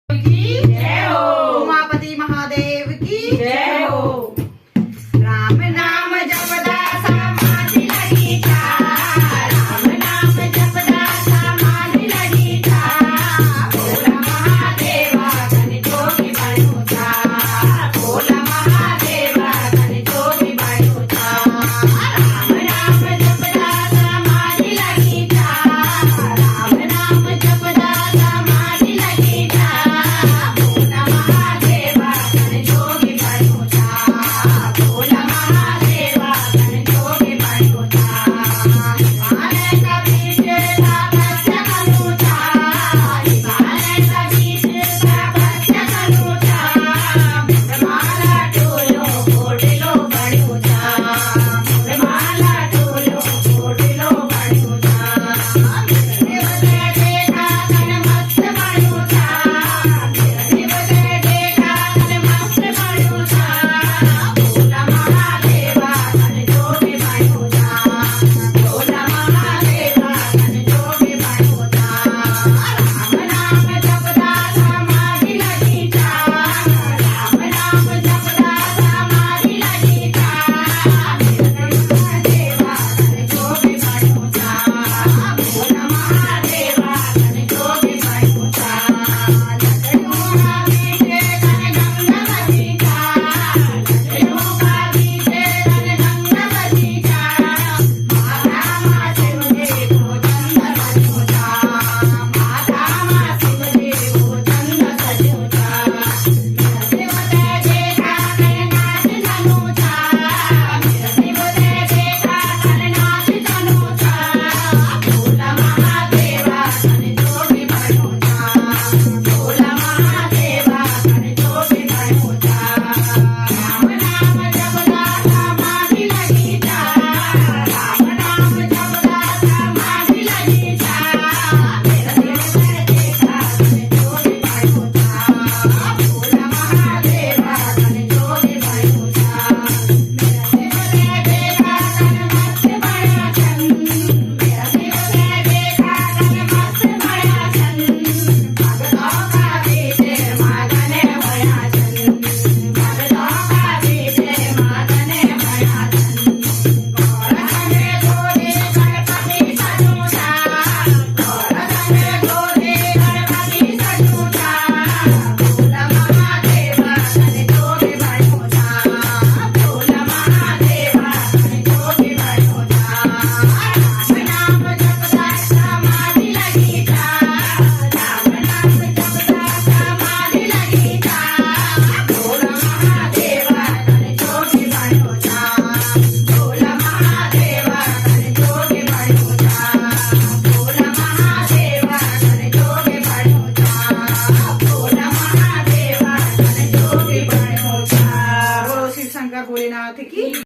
की जय हो। उमापति महादेव की जय हो। राम नाम जपदा समाधी लगी था, राम नाम जपदा समाधी लगी था, भोला महादेवा धन जोगी बनो था, भोला महादेवा धन जोगी बनो था। राम नाम जपदा समाधी लगी था, राम नाम जपदा समाधी लगी था, भोला महादेवा धन जोगी बनो था, भोला महादेवा धन जोगी बनो था। हिमालय का बीच तपस्या करूँ था, हिमालय का बीच तपस्या करूँ था, माला टोलो कोटिलो बनो था, माला टोलो कोटिलो बनो था। देवते देखा तन मस्त बनो था, देवते देखा तन मस्त बनो था, भोला महादेवा धन जोगी बनो था, भोला महादेवा धन जोगी बनो था। राम नाम जपदा समाधि लगी था, राम नाम जपदा समाधि लगी था, महादेवा धन जोगी बनो था, भोला महादेवा धन जोगी बनो था। लकड़ियों का बीचे तन गंगा बजी था, लकड़ियों का बीचे तन गंगा बजी था, माता माँ शिव देव चंद बजो था, माता माँ शिव देव चंद सजो था। देवते देखा तन नाच तनु था, देवते देखा तन नाच तनु था, भोला महादेवा धन जोगी बनो था, भोला महादेवा धन जोगी बनो था। राम नाम जपदा समाधि लगी था, राम नाम जपदा समाधि लगी था, देवते देखा तन जोगी बनो था, भोला महादेवा धन जोगी बनो था। देवते देखा तन मस्त बड़ा छन, देवते देखा तन मस्त बड़ा छन, भगतों का बीचे मागने भया छन, भगतों का बीचे मागने भया छन। गोरखने गोरे गणपति सजू था, गोरखने गोरे गणपति सजू था, भोला महादेवा धन जोगी बनो था, भोला महादेवा धन जोगी बनो था। राम नाम जपदा समाधि लगी था, राम नाम जपदा समाधि लगी था, भोला महादेवा धन जोगी बनो था, भोला महादेवा धन जोगी बनो था, भोला महादेवा धन जोगी बनो था, भोला महादेवा धन जोगी बनो था। बोलो शिव शंकर भोलेनाथ की